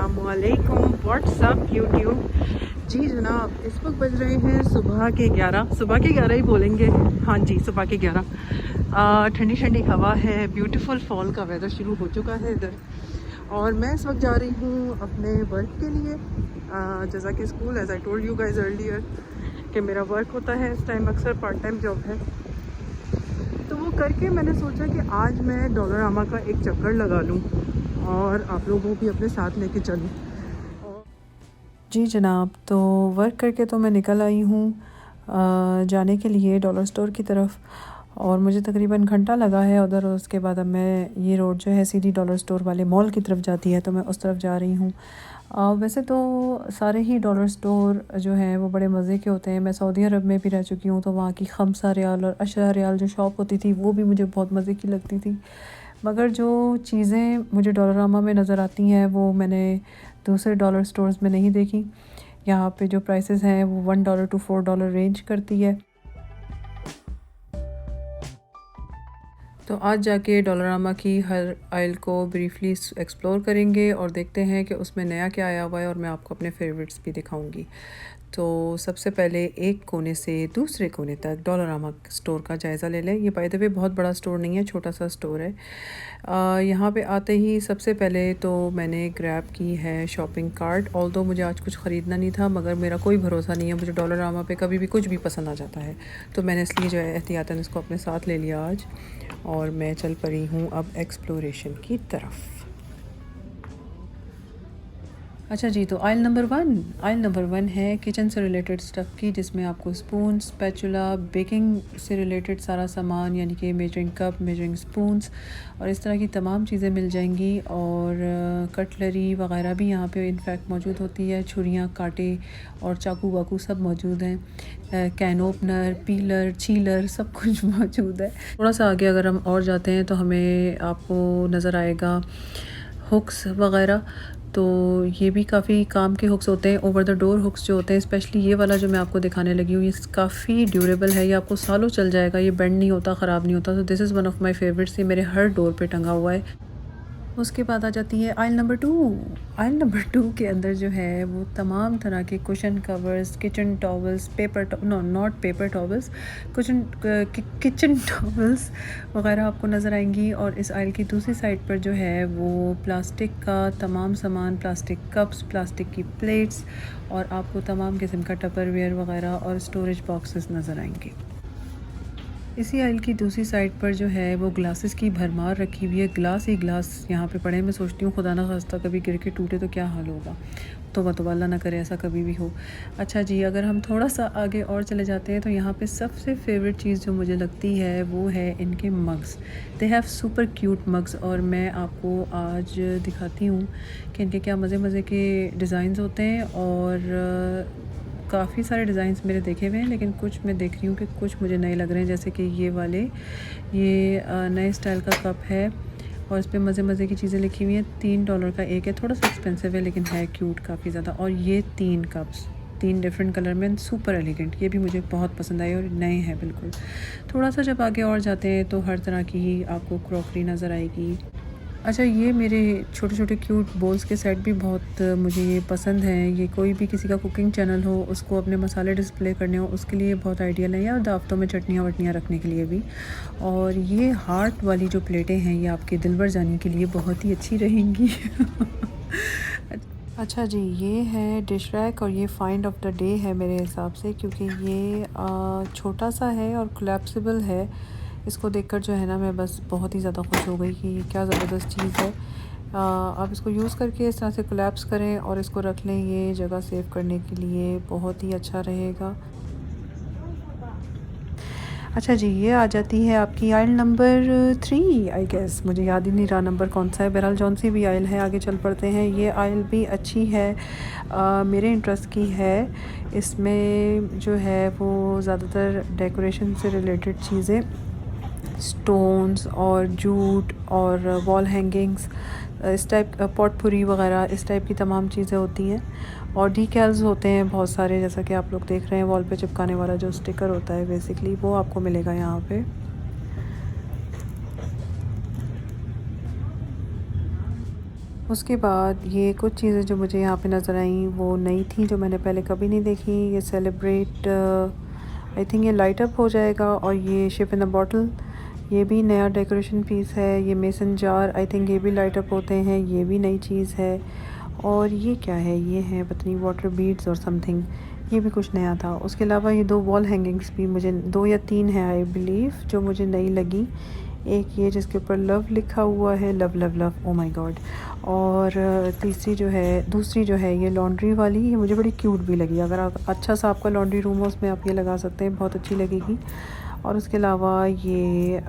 अस्सलामुअलैकुम, WhatsApp YouTube. जी जनाब, इस वक्त बज रहे हैं सुबह के 11, सुबह के 11 ही बोलेंगे। हाँ जी, सुबह के 11। ठंडी ठंडी हवा है, ब्यूटीफुल फॉल का वेदर शुरू हो चुका है इधर। और मैं इस वक्त जा रही हूँ अपने वर्क के लिए, जज़ा के school. As I told you guys earlier कि मेरा वर्क होता है इस टाइम, अक्सर पार्ट टाइम जॉब है। तो वो करके मैंने सोचा कि आज मैं डॉलरामा का एक चक्कर लगा लूँ और आप लोगों को भी अपने साथ लेके चलूँ। जी जनाब, तो वर्क करके तो मैं निकल आई हूँ जाने के लिए डॉलर स्टोर की तरफ, और मुझे तकरीबन घंटा लगा है उधर। उसके बाद अब मैं ये रोड जो है सीधी डॉलर स्टोर वाले मॉल की तरफ जाती है, तो मैं उस तरफ जा रही हूँ। वैसे तो सारे ही डॉलर स्टोर जो हैं वो बड़े मज़े के होते हैं। मैं सऊदी अरब में भी रह चुकी हूँ, तो वहाँ की खमसा रियाल और अशरा रियाल जो शॉप होती थी वो भी मुझे बहुत मज़े की लगती थी। मगर जो चीज़ें मुझे डॉलरामा में नज़र आती हैं वो मैंने दूसरे डॉलर स्टोर्स में नहीं देखी। यहाँ पे जो प्राइसेस हैं वो $1 to $4 रेंज करती है। तो आज जाके डॉलरामा की हर आइल को ब्रीफली एक्सप्लोर करेंगे और देखते हैं कि उसमें नया क्या आया हुआ है, और मैं आपको अपने फेवरेट्स भी दिखाऊंगी। तो सबसे पहले एक कोने से दूसरे कोने तक डॉलरामा स्टोर का जायज़ा ले लें। ये बाय द वे बहुत बड़ा स्टोर नहीं है, छोटा सा स्टोर है। यहाँ पे आते ही सबसे पहले तो मैंने ग्रैब की है शॉपिंग कार्ट। ऑल्दो मुझे आज कुछ ख़रीदना नहीं था, मगर मेरा कोई भरोसा नहीं है, मुझे डॉलरामा पे कभी भी कुछ भी पसंद आ जाता है, तो मैंने इसलिए जो है एहतियातन इसको अपने साथ ले लिया आज, और मैं चल पड़ी हूँ अब एक्सप्लोरेशन की तरफ। अच्छा जी, तो आइल नंबर वन है किचन से रिलेटेड स्टफ़ की, जिसमें आपको स्पून, स्पैचुला, बेकिंग से रिलेटेड सारा सामान, यानी कि मेजरिंग कप, मेजरिंग स्पून्स और इस तरह की तमाम चीज़ें मिल जाएंगी। और कटलरी वगैरह भी यहाँ पे इनफैक्ट मौजूद होती है। छुरियाँ, कांटे और चाकू वाकू सब मौजूद हैं। कैन ओपनर, पीलर, छीलर सब कुछ मौजूद है। थोड़ा सा आगे अगर हम और जाते हैं तो हमें आपको नज़र आएगा हुक्स वगैरह। तो ये भी काफ़ी काम के हुक्स होते हैं, ओवर द डोर हुक्स जो होते हैं। स्पेशली ये वाला जो मैं आपको दिखाने लगी हूँ, ये काफ़ी ड्यूरेबल है, ये आपको सालों चल जाएगा, ये बेंड नहीं होता, ख़राब नहीं होता। तो this is one of my favourites, ये मेरे हर डोर पे टंगा हुआ है। उसके बाद आ जाती है आइल नंबर टू के अंदर जो है वो तमाम तरह के cushion covers, kitchen towels, not paper towels, kitchen towels वगैरह आपको नज़र आएंगी। और इस आइल की दूसरी साइड पर जो है वो प्लास्टिक का तमाम सामान, प्लास्टिक कप्स, प्लास्टिक की प्लेट्स, और आपको तमाम किस्म का टपरवेयर वगैरह और स्टोरेज बॉक्सेस नज़र आएंगे। इसी आइल की दूसरी साइड पर जो है वो ग्लासेस की भरमार रखी हुई है। ग्लास ही ग्लास यहाँ पे पड़े हैं। मैं सोचती हूँ खुदा ना खास्ता कभी गिर के टूटे तो क्या हाल होगा। तो अल्लाह ना करे ऐसा कभी भी हो। अच्छा जी, अगर हम थोड़ा सा आगे और चले जाते हैं तो यहाँ पे सबसे फेवरेट चीज़ जो मुझे लगती है वो है इनके mugs. They have super cute mugs, और मैं आपको आज दिखाती हूँ कि इनके क्या मज़े मज़े के डिज़ाइंस होते हैं। और काफ़ी सारे डिज़ाइंस मेरे देखे हुए हैं, लेकिन कुछ मैं देख रही हूँ कि कुछ मुझे नए लग रहे हैं। जैसे कि ये वाले, ये नए स्टाइल का कप है और इस पर मज़े मज़े की चीज़ें लिखी हुई हैं। $3 का एक है, थोड़ा सा एक्सपेंसिव है लेकिन है क्यूट काफ़ी ज़्यादा। और ये 3 कप्स 3 डिफरेंट कलर में, सुपर एलिगेंट, ये भी मुझे बहुत पसंद आए और नए हैं बिल्कुल। थोड़ा सा जब आगे और जाते हैं तो हर तरह की ही आपको क्रॉकरी नज़र आएगी। अच्छा, ये मेरे छोटे छोटे क्यूट बोल्स के सेट भी बहुत मुझे ये पसंद हैं। ये कोई भी किसी का कुकिंग चैनल हो, उसको अपने मसाले डिस्प्ले करने हो, उसके लिए बहुत आइडियल है, या दावतों में चटनियाँ वटनियाँ रखने के लिए भी। और ये हार्ट वाली जो प्लेटें हैं ये आपके दिल भर जाने के लिए बहुत ही अच्छी रहेंगी। अच्छा जी, ये है डिश रैक, और ये फाइंड ऑफ द डे है मेरे हिसाब से, क्योंकि ये छोटा सा है और कोलैप्सिबल है। इसको देखकर जो है ना मैं बस बहुत ही ज़्यादा खुश हो गई कि ये क्या ज़बरदस्त चीज़ है। आप इसको यूज़ करके इस तरह से कोलैप्स करें और इसको रख लें, ये जगह सेव करने के लिए बहुत ही अच्छा रहेगा। अच्छा जी, ये आ जाती है आपकी आइल नंबर 3 आई गेस, मुझे याद ही नहीं रहा नंबर कौन सा है। बहरहाल जौन सी भी आइल है, आगे चल पड़ते हैं। ये आइल भी अच्छी है, मेरे इंटरेस्ट की है। इसमें जो है वो ज़्यादातर डेकोरेशन से रिलेटेड चीज़ें, स्टोन्स और जूट और वॉल हैंगिंग्स, इस टाइप पॉटपुरी वगैरह इस टाइप की तमाम चीज़ें होती हैं। और डीकैल्स होते हैं बहुत सारे, जैसा कि आप लोग देख रहे हैं वॉल पे चिपकाने वाला जो स्टिकर होता है बेसिकली, वो आपको मिलेगा यहाँ पे। उसके बाद ये कुछ चीज़ें जो मुझे यहाँ पे नज़र आईं वो नई थी, जो मैंने पहले कभी नहीं देखी। ये सेलिब्रेट आई थिंक ये लाइट अप हो जाएगा। और ये शिप इन द बॉटल, ये भी नया डेकोरेशन पीस है। ये मेसन जार, आई थिंक ये भी लाइट अप होते हैं, ये भी नई चीज़ है। और ये क्या है, ये है पता नहीं वाटर बीड्स और समथिंग, ये भी कुछ नया था। उसके अलावा ये 2 वॉल हैंगिंग्स भी मुझे 2 या 3 है आई बिलीव, जो मुझे नई लगी। एक ये जिसके ऊपर लव लिखा हुआ है, love love love, oh my God. और दूसरी जो है ये लॉन्ड्री वाली, ये मुझे बड़ी क्यूट भी लगी। अगर आप अच्छा सा आपका लॉन्ड्री रूम हो उसमें आप ये लगा सकते हैं, बहुत अच्छी लगेगी। और उसके अलावा ये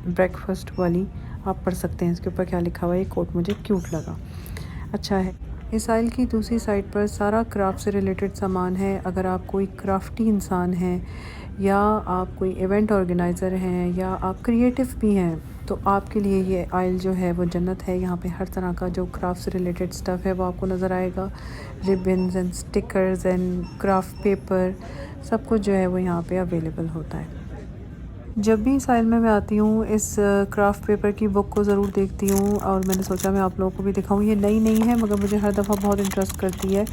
ब्रेकफास्ट वाली आप पढ़ सकते हैं, इसके ऊपर क्या लिखा हुआ है, ये कोट मुझे क्यूट लगा, अच्छा है। इस आइल की दूसरी साइड पर सारा क्राफ्ट से रिलेटेड सामान है। अगर आप कोई क्राफ्टी इंसान हैं, या आप कोई इवेंट ऑर्गेनाइज़र हैं, या आप क्रिएटिव भी हैं, तो आपके लिए ये आइल जो है वो जन्नत है। यहाँ पे हर तरह का जो क्राफ्ट से रिलेटेड स्टफ़ है वो आपको नज़र आएगा। Ribbons and stickers and craft paper, सब कुछ जो है वो यहाँ पे अवेलेबल होता है। जब भी इस आइल में मैं आती हूँ, इस क्राफ्ट पेपर की बुक को ज़रूर देखती हूँ, और मैंने सोचा मैं आप लोगों को भी दिखाऊँ। ये नई नहीं है मगर मुझे हर दफ़ा बहुत इंटरेस्ट करती है।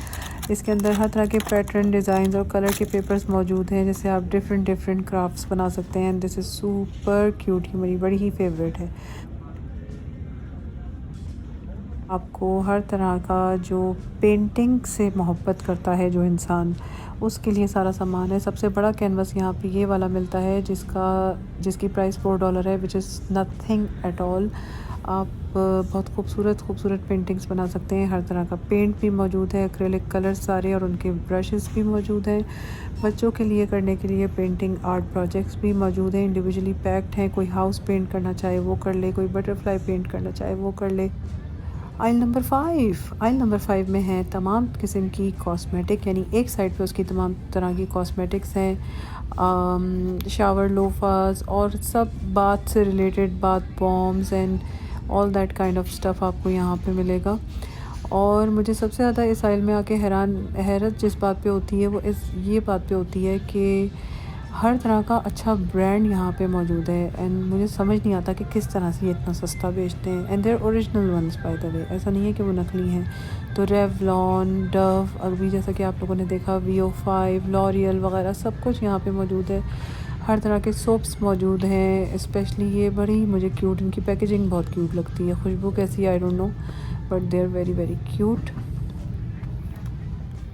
इसके अंदर हर तरह के पैटर्न, डिज़ाइन और कलर के पेपर्स मौजूद हैं, जैसे आप डिफरेंट क्राफ्ट्स बना सकते हैं। दिस इज़ सुपर क्यूट, ये मेरी बड़ी ही फेवरेट है। आपको हर तरह का जो पेंटिंग से मोहब्बत करता है जो इंसान, उसके लिए सारा सामान है। सबसे बड़ा कैनवस यहाँ पे ये वाला मिलता है, जिसकी प्राइस $4 है, which is nothing at all. आप बहुत खूबसूरत पेंटिंग्स बना सकते हैं। हर तरह का पेंट भी मौजूद है, एक्रेलिक कलर्स सारे, और उनके ब्रशेस भी मौजूद हैं। बच्चों के लिए करने के लिए पेंटिंग आर्ट प्रोजेक्ट्स भी मौजूद हैं, इंडिविजुअली पैक्ड हैं। कोई हाउस पेंट करना चाहे वो कर ले, कोई बटरफ्लाई पेंट करना चाहे वो कर ले। आइल नंबर 5 में है तमाम किस्म की कॉस्मेटिक, यानी एक साइड पे उसकी तमाम तरह की कॉस्मेटिक्स हैं, शावर लोफास और सब बाथ से related, bath bombs and all that kind of stuff आपको यहाँ पे मिलेगा। और मुझे सबसे ज़्यादा इस आइल में आके हैरत जिस बात पे होती है वो ये बात पे होती है कि हर तरह का अच्छा ब्रांड यहाँ पे मौजूद है। एंड मुझे समझ नहीं आता कि किस तरह से ये इतना सस्ता बेचते हैं। And their original ones by the way, ऐसा नहीं है कि वो नकली हैं। तो रेवलॉन, डव, अभी जैसा कि आप लोगों ने देखा, VO5, लॉरियल वगैरह सब कुछ यहाँ पे मौजूद है। हर तरह के सोप्स मौजूद हैं। स्पेशली ये बड़ी मुझे क्यूट, इनकी पैकेजिंग बहुत क्यूट लगती है। खुशबू कैसी I don't know, but they are very cute.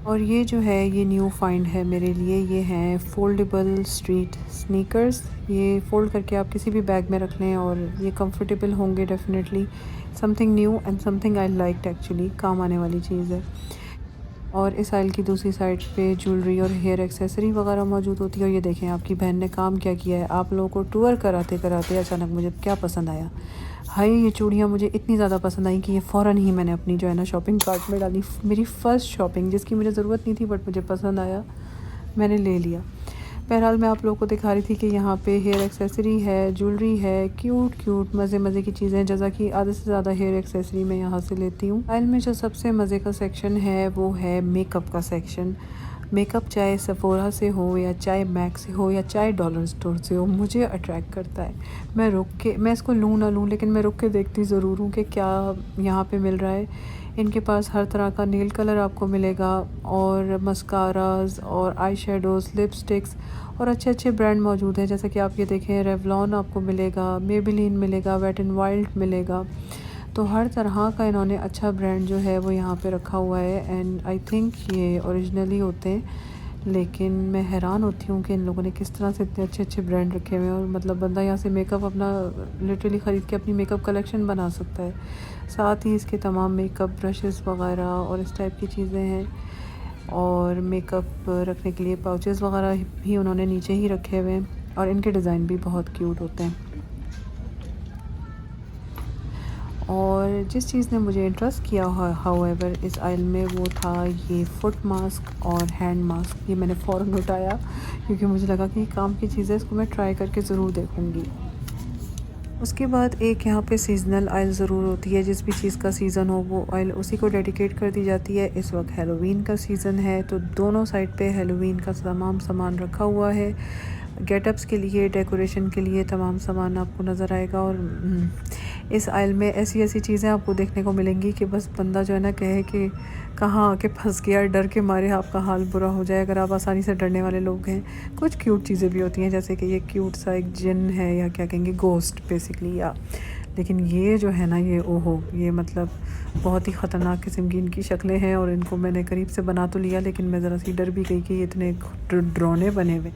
और ये जो है ये न्यू फाइंड है मेरे लिए। ये हैं फोल्डेबल स्ट्रीट स्नीकर्स। ये फ़ोल्ड करके आप किसी भी बैग में रख लें और ये कंफर्टेबल होंगे definitely. Something new and something I liked, actually काम आने वाली चीज़ है। और इस आइल की दूसरी साइड पे ज्वेलरी और हेयर एक्सेसरी वगैरह मौजूद होती है। और ये देखें आपकी बहन ने काम क्या किया है, आप लोगों को टूर कराते कराते अचानक मुझे क्या पसंद आया। हाय, ये चूड़ियाँ मुझे इतनी ज़्यादा पसंद आई कि ये फ़ौरन ही मैंने अपनी जो है ना शॉपिंग कार्ट में डाली। मेरी फ़र्स्ट शॉपिंग, जिसकी मुझे ज़रूरत नहीं थी बट मुझे पसंद आया, मैंने ले लिया। बहरहाल मैं आप लोगों को दिखा रही थी कि यहाँ पे हेयर एक्सेसरी है, ज्वेलरी है, क्यूट मज़े की चीज़ें, जैसा कि आधे से ज़्यादा हेयर एक्सेसरी मैं यहाँ से लेती हूँ। आइल में जो सबसे मज़े का सेक्शन है वो है मेकअप का सेक्शन। मेकअप चाहे सेफोरा से हो या चाहे मैक से हो या चाहे डॉलर स्टोर से हो, मुझे अट्रैक्ट करता है। मैं इसको लूँ ना लूँ, लेकिन मैं रुक के देखती ज़रूर हूँ कि क्या यहाँ पे मिल रहा है। इनके पास हर तरह का नेल कलर आपको मिलेगा, और मस्काराज और आई शेडोज़, लिपस्टिक्स और अच्छे ब्रांड मौजूद हैं। जैसे कि आप ये देखें, रेवलॉन आपको मिलेगा, मेबेलिन मिलेगा, वेट एंड वाइल्ड मिलेगा। तो हर तरह का इन्होंने अच्छा ब्रांड जो है वो यहाँ पे रखा हुआ है। एंड आई थिंक ये ओरिजिनली होते हैं, लेकिन मैं हैरान होती हूँ कि इन लोगों ने किस तरह से इतने अच्छे ब्रांड रखे हुए हैं। और मतलब बंदा यहाँ से मेकअप अपना लिटरली ख़रीद के अपनी मेकअप कलेक्शन बना सकता है। साथ ही इसके तमाम मेकअप ब्रशेस वगैरह और इस टाइप की चीज़ें हैं। और मेकअप रखने के लिए पाउचेस वगैरह भी उन्होंने नीचे ही रखे हुए हैं, और इनके डिज़ाइन भी बहुत क्यूट होते हैं। और जिस चीज़ ने मुझे इंटरेस्ट किया हाउएवर इस आइल में, वो था ये फुट मास्क और हैंड मास्क। ये मैंने फ़ौरन उठाया क्योंकि मुझे लगा कि काम की चीज़ है, इसको मैं ट्राई करके ज़रूर देखूँगी। उसके बाद एक यहाँ पे सीज़नल आइल ज़रूर होती है, जिस भी चीज़ का सीज़न हो वो आइल उसी को डेडिकेट कर दी जाती है। इस वक्त हैलोवीन का सीज़न है, तो दोनों साइड पे हैलोवीन का तमाम सामान रखा हुआ है। गेटअप्स के लिए, डेकोरेशन के लिए तमाम सामान आपको नज़र आएगा। और इस आइल में ऐसी ऐसी चीज़ें आपको देखने को मिलेंगी कि बस बंदा जो है ना कहे कि कहाँ आके फंस गया, डर के मारे आपका हाल बुरा हो जाए अगर आप आसानी से डरने वाले लोग हैं। कुछ क्यूट चीज़ें भी होती हैं, जैसे कि ये क्यूट सा एक जिन है या क्या कहेंगे, गोस्ट बेसिकली, या लेकिन ये जो है ना, ये ओहो, ये मतलब बहुत ही ख़तरनाक किस्म की इनकी शक्लें हैं। और इनको मैंने करीब से बना तो लिया, लेकिन मैं ज़रा सी डर भी गई कि ये इतने ड्रोने बने हुए।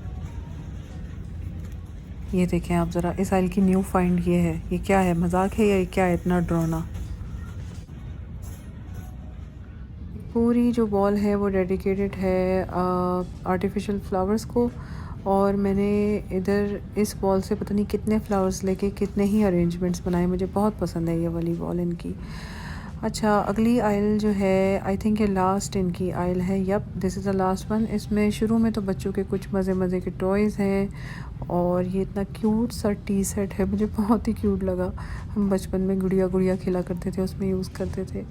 ये देखें आप ज़रा, इस आइल की न्यू फाइंड ये है। ये क्या है, मजाक है या ये क्या है इतना ड्रोना। पूरी जो वॉल है वो डेडिकेटेड है आर्टिफिशियल फ्लावर्स को। और मैंने इधर इस वॉल से पता नहीं कितने फ्लावर्स लेके कितने ही अरेंजमेंट्स बनाए। मुझे बहुत पसंद है ये वाली वॉल इनकी। अच्छा, अगली आइल जो है, आई थिंक ये लास्ट इनकी आइल है। Yup, this is the last one. इसमें शुरू में तो बच्चों के कुछ मज़े मज़े के टॉयज़ हैं और ये इतना क्यूट सा टी सेट है, मुझे बहुत ही क्यूट लगा। हम बचपन में गुड़िया गुड़िया खेला करते थे, उसमें यूज़ करते थे।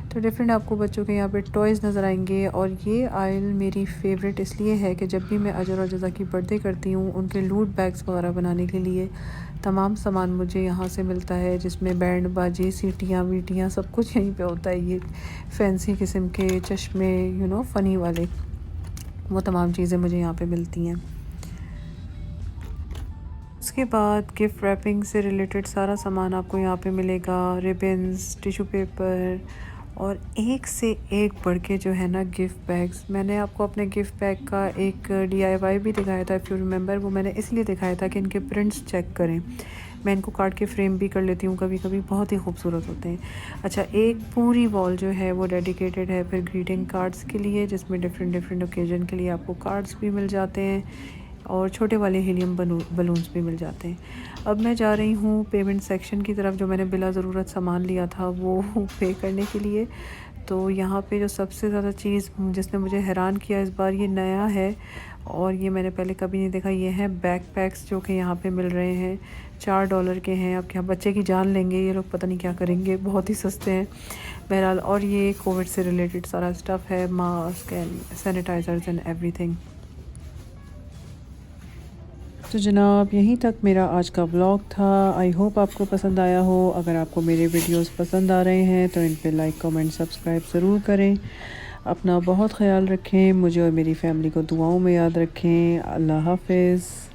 तो डिफरेंट आपको बच्चों के यहाँ पे टॉयज़ नज़र आएंगे। और ये आइल मेरी फ़ेवरेट इसलिए है कि जब भी मैं अजर और जज़ा की बर्थडे करती हूँ, उनके लूट बैग्स वगैरह बनाने के लिए तमाम सामान मुझे यहाँ से मिलता है, जिसमें बैंड बाजी, सीटियाँ वीटियाँ सब कुछ यहीं पे होता है। ये फैंसी किस्म के चश्मे, फ़नी वाले, वो तमाम चीज़ें मुझे यहाँ पे मिलती हैं। उसके बाद गिफ्ट रैपिंग से रिलेटेड सारा सामान आपको यहाँ पे मिलेगा, रिबन्स, टिश्यू पेपर और एक से एक बढ़ के जो है ना गिफ्ट बैग्स। मैंने आपको अपने गिफ्ट बैग का एक DIY भी दिखाया था, इफ़ यू रिमेंबर। वो मैंने इसलिए दिखाया था कि इनके प्रिंट्स चेक करें। मैं इनको काट के फ्रेम भी कर लेती हूँ कभी कभी, बहुत ही खूबसूरत होते हैं। अच्छा, एक पूरी वॉल जो है वो डेडिकेटेड है फिर ग्रीटिंग कार्ड्स के लिए, जिसमें डिफरेंट डिफरेंट ओकेजन के लिए आपको कार्ड्स भी मिल जाते हैं और छोटे वाले हीलियम बलून्स भी मिल जाते हैं। अब मैं जा रही हूँ पेमेंट सेक्शन की तरफ, जो मैंने बिला ज़रूरत सामान लिया था वो पे करने के लिए। तो यहाँ पे जो सबसे ज़्यादा चीज़ जिसने मुझे हैरान किया इस बार, ये नया है और ये मैंने पहले कभी नहीं देखा। ये हैं बैकपैक्स जो कि यहाँ पे मिल रहे हैं, $4 के हैं। अब क्या बच्चे की जान लेंगे ये लोग, पता नहीं क्या करेंगे, बहुत ही सस्ते हैं बहरहाल। और ये कोविड से रिलेटेड सारा स्टफ़ है, mask and sanitisers and everything. तो जनाब, यहीं तक मेरा आज का व्लॉग था। आई होप आपको पसंद आया हो। अगर आपको मेरे वीडियोस पसंद आ रहे हैं तो इन पे लाइक, कमेंट, सब्सक्राइब ज़रूर करें। अपना बहुत ख्याल रखें, मुझे और मेरी फैमिली को दुआओं में याद रखें। अल्लाह हाफ़िज़।